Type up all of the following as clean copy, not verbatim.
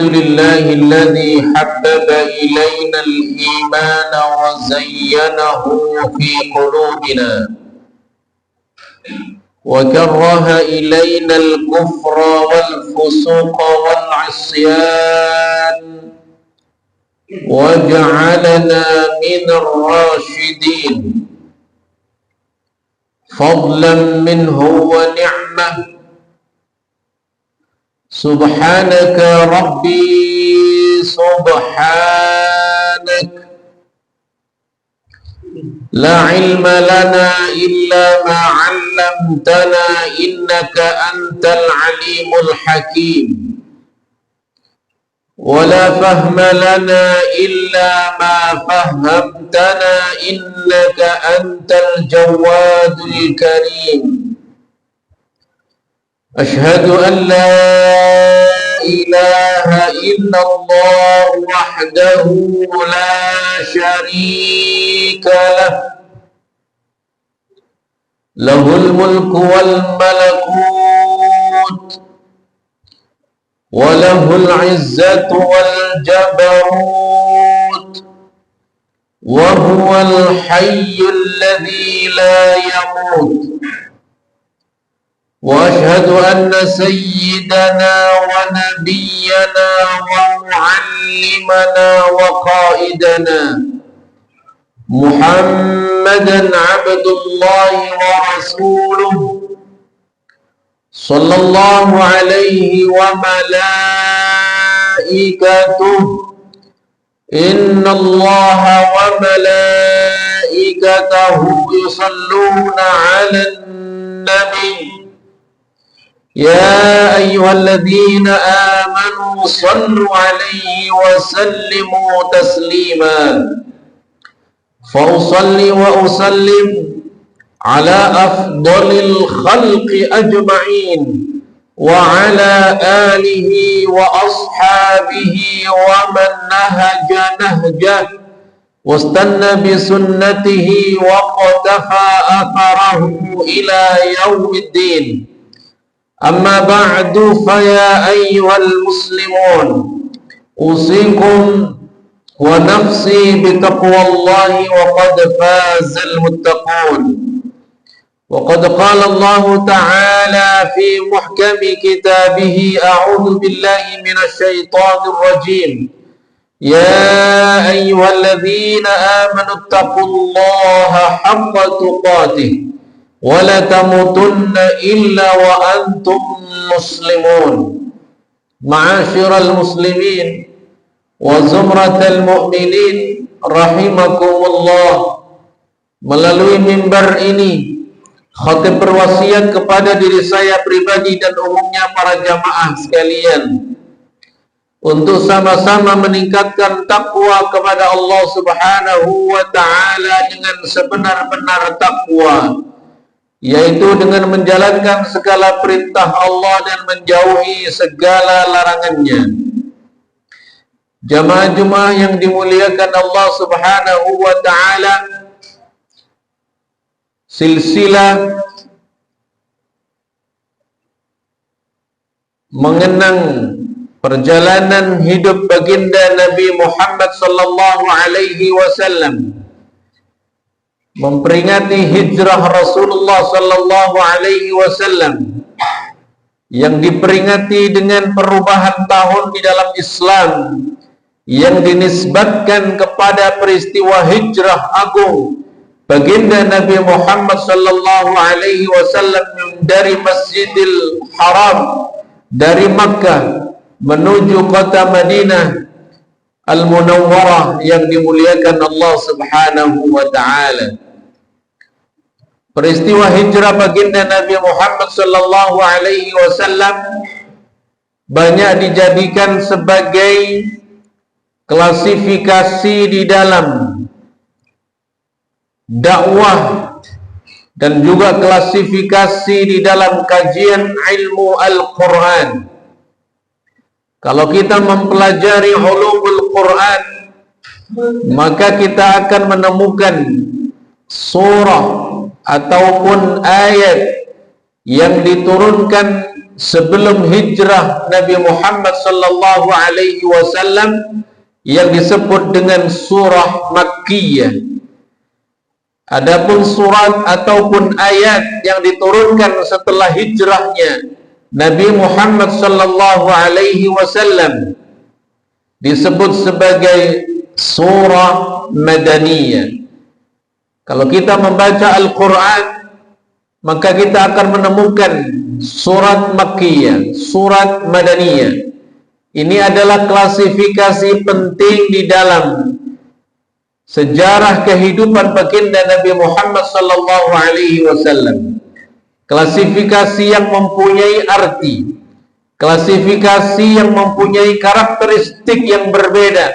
لله الذي حبب إلينا الإيمان وزينه في قلوبنا وكره إلينا الكفر والفسوق والعصيان وجعلنا من الراشدين فضلا منه ونعمة. سبحانك ربي سبحانك لا علم لنا إلا ما علمتنا إنك أنت العليم الحكيم ولا فهم لنا إلا ما فهمتنا إنك أنت الجواد الكريم. أشهد أن لا إله إلا الله وحده لا شريك له له الملك والملكوت وله العزة والجبروت وهو الحي الذي لا يموت. وأشهد أن سيدنا ونبينا ومعلمنا وقائدنا محمدا عبد الله ورسوله صلى الله عليه وملائكته إن الله وملائكته يصلون على النبي يا أيها الذين آمنوا صلوا عليه وسلموا تسليما. فأصلي وأسلم على أفضل الخلق أجمعين وعلى آله وأصحابه ومن نهج نهجه واستنى بسنته وقتفى أثره إلى يوم الدين. أما بعد فيا أيها المسلمون أوصيكم ونفسي بتقوى الله وقد فاز المتقون. وقد قال الله تعالى في محكم كتابه أعوذ بالله من الشيطان الرجيم يا أيها الذين آمنوا اتقوا الله حق تقاته ولا تموتن إلا وأنتم مسلمون. معاشر المسلمين وزمرة المؤminin rahimakumullah. Melalui mimbar ini khatib berwasiat kepada diri saya pribadi dan umumnya para jamaah sekalian untuk sama-sama meningkatkan takwa kepada Allah Subhanahu wa taala dengan sebenar-benar takwa, yaitu dengan menjalankan segala perintah Allah dan menjauhi segala larangannya. Jamaah-jamaah yang dimuliakan Allah Subhanahu wa taala, silsilah mengenang perjalanan hidup baginda Nabi Muhammad sallallahu alaihi wasallam, memperingati hijrah Rasulullah sallallahu alaihi wasallam yang diperingati dengan perubahan tahun di dalam Islam yang dinisbatkan kepada peristiwa hijrah agung baginda Nabi Muhammad sallallahu alaihi wasallam dari Masjidil Haram, dari Makkah menuju kota Madinah Al-Munawwarah yang dimuliakan Allah Subhanahu wa taala. Peristiwa hijrah baginda Nabi Muhammad sallallahu alaihi wasallam banyak dijadikan sebagai klasifikasi di dalam dakwah dan juga klasifikasi di dalam kajian ilmu Al-Quran. Kalau kita mempelajari ulumul Quran, maka kita akan menemukan surah ataupun ayat yang diturunkan sebelum hijrah Nabi Muhammad sallallahu alaihi wasallam yang disebut dengan surah Makkiyah. Adapun surat ataupun ayat yang diturunkan setelah hijrahnya Nabi Muhammad sallallahu alaihi wasallam disebut sebagai surah Madaniyah. Kalau kita membaca Al-Quran, maka kita akan menemukan surat Makkiyah, surat Madaniyah. Ini adalah klasifikasi penting di dalam sejarah kehidupan baginda Nabi Muhammad sallallahu alaihi wasallam. Klasifikasi yang mempunyai arti, klasifikasi yang mempunyai karakteristik yang berbeda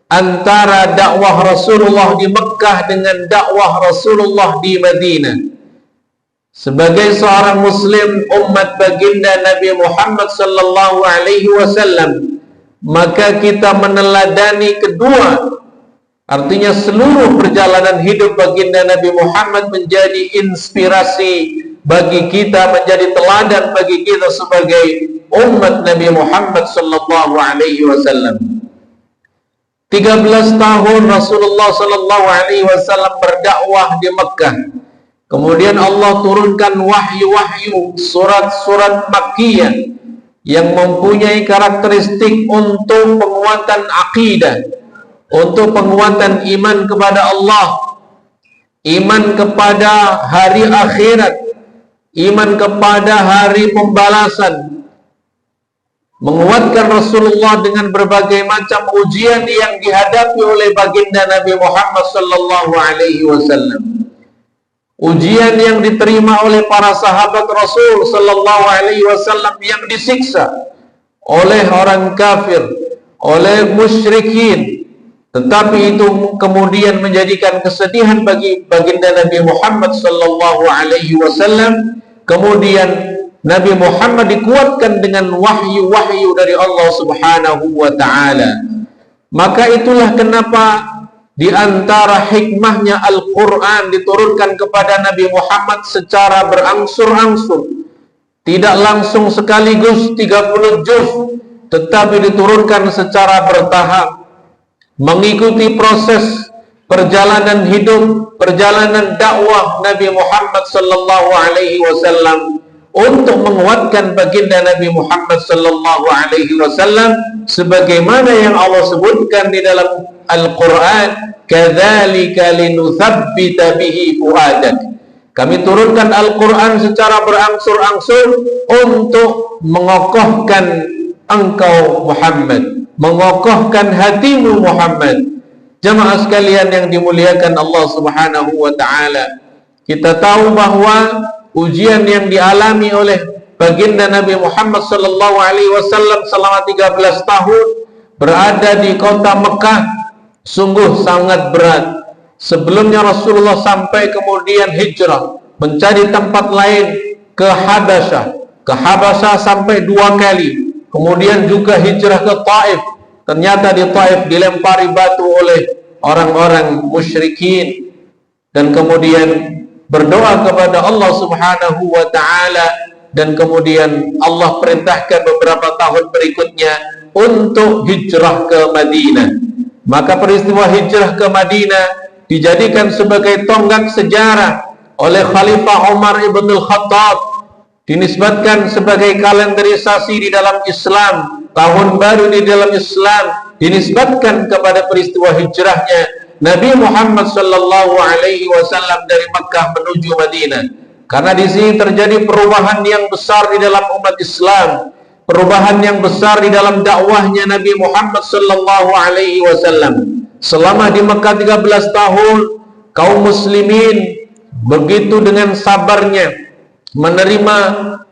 antara dakwah Rasulullah di Mekkah dengan dakwah Rasulullah di Madinah. Sebagai seorang muslim umat baginda Nabi Muhammad sallallahu alaihi wasallam, maka kita meneladani kedua. Artinya seluruh perjalanan hidup baginda Nabi Muhammad menjadi inspirasi bagi kita, menjadi teladan bagi kita sebagai umat Nabi Muhammad sallallahu alaihi wasallam. 13 tahun Rasulullah sallallahu alaihi wasallam berdakwah di Mekkah. Kemudian Allah turunkan wahyu-wahyu, surat-surat Makkiyah yang mempunyai karakteristik untuk penguatan akidah, untuk penguatan iman kepada Allah, iman kepada hari akhirat, iman kepada hari pembalasan, menguatkan Rasulullah dengan berbagai macam ujian yang dihadapi oleh baginda Nabi Muhammad sallallahu alaihi wasallam. Ujian yang diterima oleh para sahabat Rasul sallallahu alaihi wasallam yang disiksa oleh orang kafir, oleh musyrikin, tetapi itu kemudian menjadikan kesedihan bagi baginda Nabi Muhammad sallallahu alaihi wasallam. Kemudian Nabi Muhammad dikuatkan dengan wahyu-wahyu dari Allah Subhanahu wa taala. Maka itulah kenapa di antara hikmahnya Al-Quran diturunkan kepada Nabi Muhammad secara berangsur-angsur, tidak langsung sekaligus 30 juz, tetapi diturunkan secara bertahap, mengikuti proses perjalanan hidup, perjalanan dakwah Nabi Muhammad sallallahu alaihi wasallam untuk menguatkan baginda Nabi Muhammad sallallahu alaihi wasallam sebagaimana yang Allah sebutkan di dalam Al-Quran, kadzalika linutsabbita bihi fuadak. Kami turunkan Al-Quran secara berangsur-angsur untuk mengokohkan engkau Muhammad, mengokohkan hatimu Muhammad. Jamaah sekalian yang dimuliakan Allah Subhanahu wa taala, kita tahu bahwa ujian yang dialami oleh baginda Nabi Muhammad sallallahu alaihi wasallam selama 13 tahun berada di kota Mekah sungguh sangat berat. Sebelumnya Rasulullah sampai kemudian hijrah mencari tempat lain ke Habasyah sampai 2 kali. Kemudian juga hijrah ke Taif. Ternyata di Taif dilempari batu oleh orang-orang musyrikin, dan kemudian berdoa kepada Allah Subhanahu wa taala, dan kemudian Allah perintahkan beberapa tahun berikutnya untuk hijrah ke Madinah. Maka peristiwa hijrah ke Madinah dijadikan sebagai tonggak sejarah oleh Khalifah Umar ibn al-Khattab, dinisbatkan sebagai kalenderisasi di dalam Islam, tahun baru di dalam Islam, dinisbatkan kepada peristiwa hijrahnya Nabi Muhammad sallallahu alaihi wasallam dari Makkah menuju Madinah. Karena di sini terjadi perubahan yang besar di dalam umat Islam, perubahan yang besar di dalam dakwahnya Nabi Muhammad sallallahu alaihi wasallam. Selama di Makkah 13 tahun, kaum muslimin begitu dengan sabarnya menerima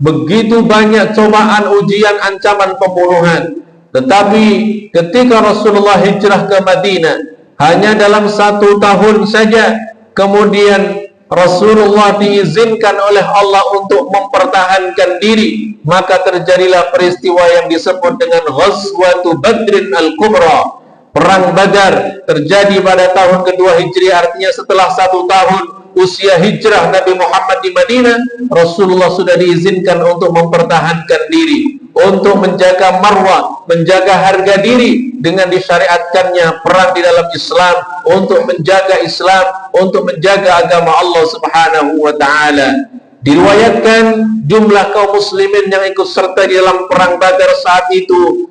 begitu banyak cobaan, ujian, ancaman pembunuhan. Tetapi ketika Rasulullah hijrah ke Madinah, hanya dalam 1 tahun saja, kemudian Rasulullah diizinkan oleh Allah untuk mempertahankan diri. Maka terjadilah peristiwa yang disebut dengan Ghazwatu Badrin Al-Kubra. Perang Badar terjadi pada tahun kedua Hijriah, artinya setelah 1 tahun usia hijrah Nabi Muhammad di Madinah, Rasulullah sudah diizinkan untuk mempertahankan diri, untuk menjaga marwah, menjaga harga diri dengan disyariatkannya perang di dalam Islam, untuk menjaga Islam, untuk menjaga agama Allah Subhanahu wa taala. Diriwayatkan jumlah kaum muslimin yang ikut serta di dalam perang Badar saat itu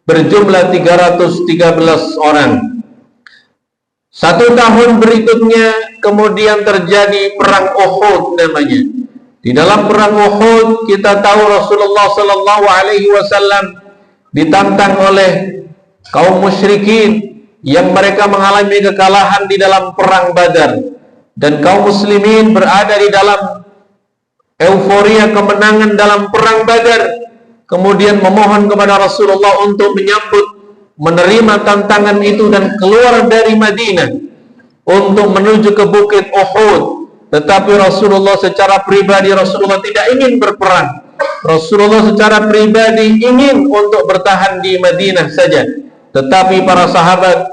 berjumlah 313 orang. Satu tahun berikutnya kemudian terjadi perang Uhud namanya. Di dalam perang Uhud kita tahu Rasulullah sallallahu alaihi wasallam ditantang oleh kaum musyrikin yang mereka mengalami kekalahan di dalam perang Badar, dan kaum muslimin berada di dalam euforia kemenangan dalam perang Badar, kemudian memohon kepada Rasulullah untuk menyambut, menerima tantangan itu dan keluar dari Madinah untuk menuju ke bukit Uhud. Tetapi Rasulullah secara pribadi, Rasulullah tidak ingin berperang. Rasulullah secara pribadi ingin untuk bertahan di Madinah saja. Tetapi para sahabat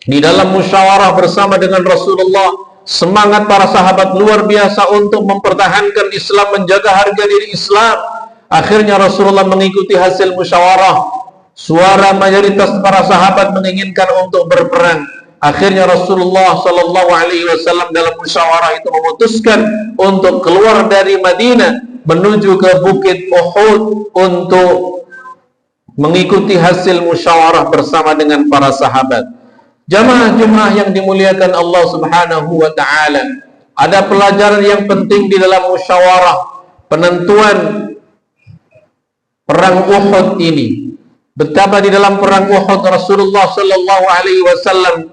di dalam musyawarah bersama dengan Rasulullah, semangat para sahabat luar biasa untuk mempertahankan Islam, menjaga harga diri Islam. Akhirnya Rasulullah mengikuti hasil musyawarah. Suara mayoritas para sahabat menginginkan untuk berperang. Akhirnya Rasulullah sallallahu alaihi wasallam dalam musyawarah itu memutuskan untuk keluar dari Madinah menuju ke bukit Uhud untuk mengikuti hasil musyawarah bersama dengan para sahabat. Jamaah-jamaah yang dimuliakan Allah Subhanahu wa taala, ada pelajaran yang penting di dalam musyawarah penentuan perang Uhud ini. Betapa di dalam perang Uhud Rasulullah sallallahu alaihi wasallam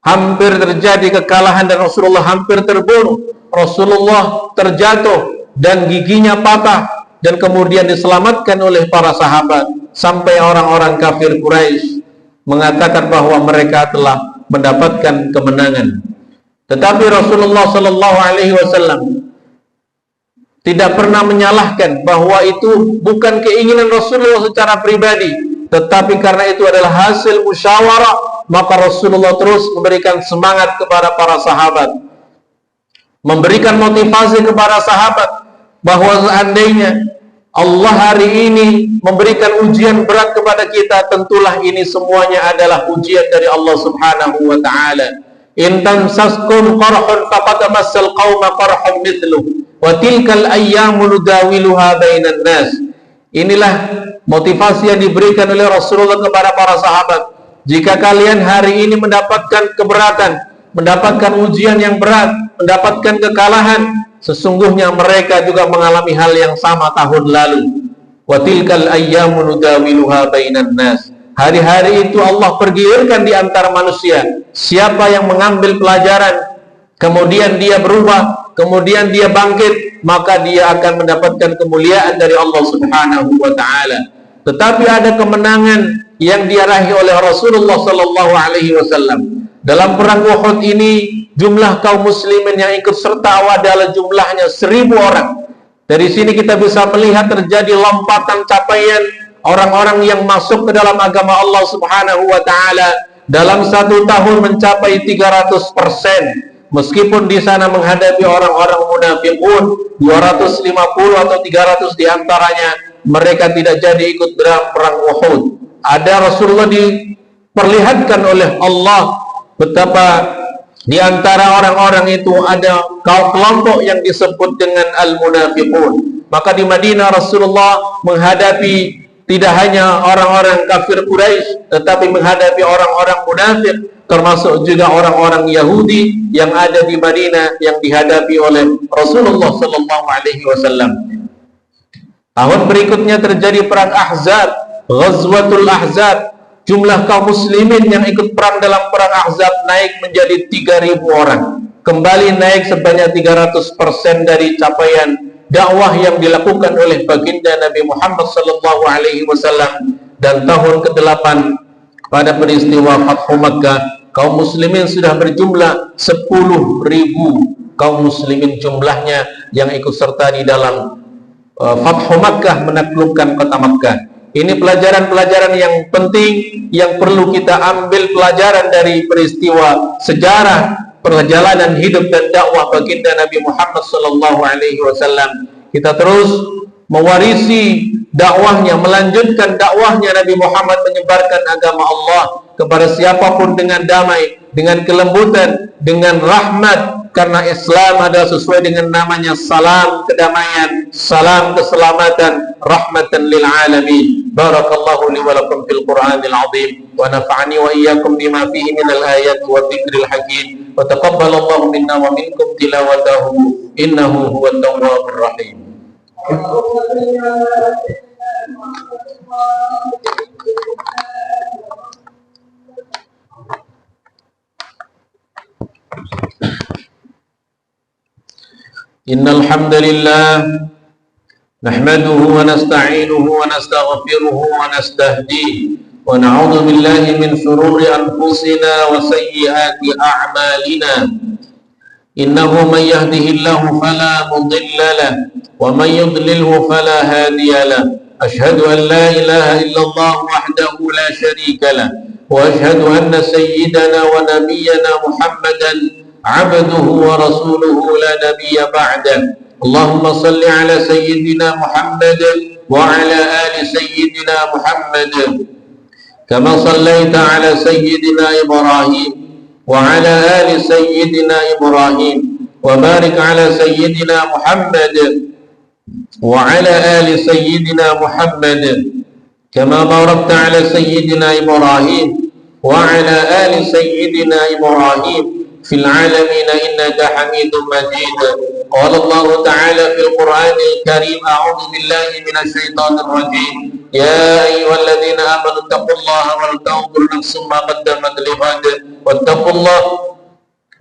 hampir terjadi kekalahan dan Rasulullah hampir terbunuh. Rasulullah terjatuh dan giginya patah, dan kemudian diselamatkan oleh para sahabat, sampai orang-orang kafir Quraisy mengatakan bahwa mereka telah mendapatkan kemenangan. Tetapi Rasulullah sallallahu alaihi wasallam tidak pernah menyalahkan bahwa itu bukan keinginan Rasulullah secara pribadi, tetapi karena itu adalah hasil musyawarah, maka Rasulullah terus memberikan semangat kepada para sahabat, memberikan motivasi kepada sahabat bahwa seandainya Allah hari ini memberikan ujian berat kepada kita, tentulah ini semuanya adalah ujian dari Allah Subhanahu wa taala. In tamsaskum qarhun faqad massal qauma qarhun mithluh wa tilkal ayyamu nudawiluha bainan nas. Inilah motivasi yang diberikan oleh Rasulullah kepada para sahabat. Jika kalian hari ini mendapatkan keberatan, mendapatkan ujian yang berat, mendapatkan kekalahan, sesungguhnya mereka juga mengalami hal yang sama tahun lalu. Wa tilkal ayyamu nudawiluha bainan nas. Hari-hari itu Allah pergilirkan di antara manusia. Siapa yang mengambil pelajaran, kemudian dia berubah, kemudian dia bangkit, maka dia akan mendapatkan kemuliaan dari Allah Subhanahu wa taala. Tetapi ada kemenangan yang diraih oleh Rasulullah sallallahu alaihi wasallam. Dalam perang Uhud ini, jumlah kaum muslimin yang ikut serta adalah jumlahnya 1000 orang. Dari sini kita bisa melihat terjadi lompatan capaian orang-orang yang masuk ke dalam agama Allah Subhanahu wa taala dalam satu tahun mencapai 300%. Meskipun di sana menghadapi orang-orang munafiqun 250 atau 300 diantaranya mereka tidak jadi ikut dalam perang Uhud. Ada Rasulullah diperlihatkan oleh Allah betapa di antara orang-orang itu ada kelompok yang disebut dengan al-munafiqun. Maka di Madinah Rasulullah menghadapi tidak hanya orang-orang kafir Quraisy, tetapi menghadapi orang-orang munafik, termasuk juga orang-orang Yahudi yang ada di Madinah yang dihadapi oleh Rasulullah sallallahu alaihi wasallam. Tahun berikutnya terjadi perang Ahzab, Ghazwatul Ahzab. Jumlah kaum muslimin yang ikut perang dalam perang Ahzab naik menjadi 3000 orang. Kembali naik sebanyak 300% dari capaian dakwah yang dilakukan oleh baginda Nabi Muhammad sallallahu alaihi wasallam. Dan tahun ke-8 pada peristiwa Fathu Makkah, kaum muslimin sudah berjumlah 10.000 kaum muslimin jumlahnya yang ikut serta di dalam Fathu Makkah, menaklukkan kota Makkah. Ini pelajaran-pelajaran yang penting yang perlu kita ambil pelajaran dari peristiwa sejarah perjalanan hidup dan dakwah baginda Nabi Muhammad sallallahu alaihi wasallam. Kita terus mewarisi dakwahnya, melanjutkan dakwahnya Nabi Muhammad menyebarkan agama Allah kepada siapapun dengan damai, dengan kelembutan, dengan rahmat, karena Islam adalah sesuai dengan namanya salam kedamaian, salam keselamatan, rahmatan lil alamin. Barakallahu li wa lakum fil Qur'anil azim wa nafa'ani wa iyyakum bima fihi minal ayati wa dzikril hakim wa taqabbalallahu minna wa minkum tilawatahu innahu huwat tawwabur rahim. Innal hamdalillah nahmaduhu wa nasta'inuhu wa nastaghfiruhu wa nastahdihi wa na'udzu billahi min shururi anfusina wa sayyiati a'malina. Innahu man yahdihillahu fala mudilla lahu wa man yudlilhu fala hadiya lahu. Ashhadu an la ilaha illallah wahdahu la sharika lahu wa ashhadu anna sayyidana wa nabiyyana Muhammadan abduhu wa rasuluhu la nabiyya ba'dah. Allahumma salli ala sayyidina Muhammad wa ala ali sayyidina Muhammad kama sallaita ala sayyidina Ibrahim wa ala ali sayyidina Ibrahim wa barik ala sayyidina Muhammad wa ala ali sayyidina Muhammad kama barakta ala sayyidina Ibrahim wa ala ali sayyidina Ibrahim في العالمين إنك حميد مجيد. قال الله تعالى في القرآن الكريم أعوذ بالله من الشيطان الرجيم يا أيها الذين آمنوا اتقوا الله ولتنظر نفس ما قدمت لغد واتقوا الله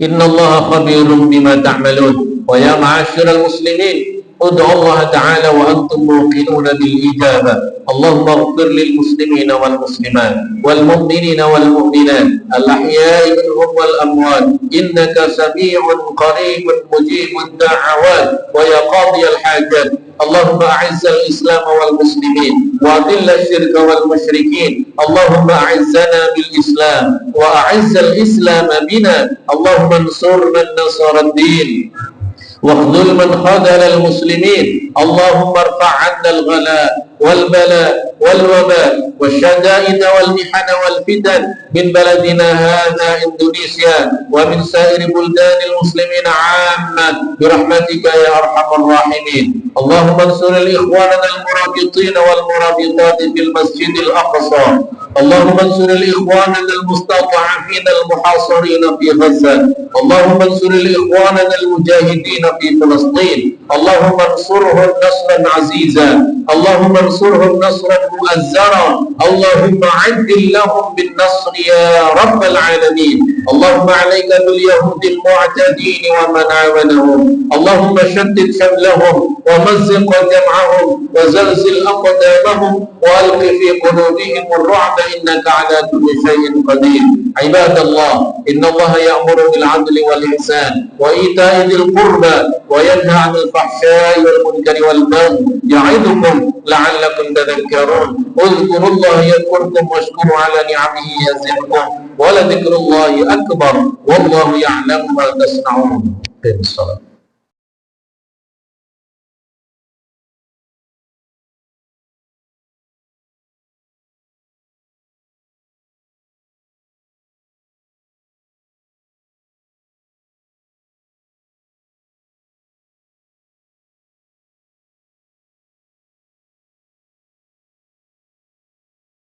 إن الله خبير بما تعملون. ويا معاشر المسلمين ادعوا الله تعالى وأنتم موقنون بالإجابة. اللهم اغفر للمسلمين والمسلمات والمؤمنين والمؤمنات الأحياء منهم والأموات إنك سميع قريب مجيب الدعوات ويا قاضي الحاجات. اللهم أعز الإسلام والمسلمين وأذل الشرك والمشركين. اللهم أعزنا بالإسلام وأعز الإسلام بنا. اللهم انصر من نصر الدين واخذل من خذل المسلمين. اللهم ارفع عنا الغلاء والبلاء والوباء والشدائد والمحن والفتن من بلدنا هذا إندونيسيا ومن سائر بلدان المسلمين عامة برحمتك يا أرحم الراحمين. اللهم انصر الإخواننا المرابطين والمرابطات في المسجد الأقصى. اللهم انصر الإخواننا المستضعفين المحاصرين في غزة. اللهم انصر الإخواننا المجاهدين في فلسطين. اللهم انصرهم نصرا عزيزا. اللهم انصرهم نصرا مؤزرا. اللهم عجل لهم بالنصر يا رب العالمين. اللهم عليك باليهود المعتدين ومن عاونهم. اللهم شتت شملهم ومزق جمعهم وزلزل أقدامهم وألق في قلوبهم الرعب إنك على كل شيء قدير. عباد الله إن الله يأمر بالعدل والإحسان وإيتاء ذي القربى وينهى عن الفحشاء والمنكر والبغي يعظكم لعلكم تذكرون. اذكروا الله يذكركم واشكروا على نعمه يزدكم ولذكر الله أكبر والله يعلم ما تصنعون.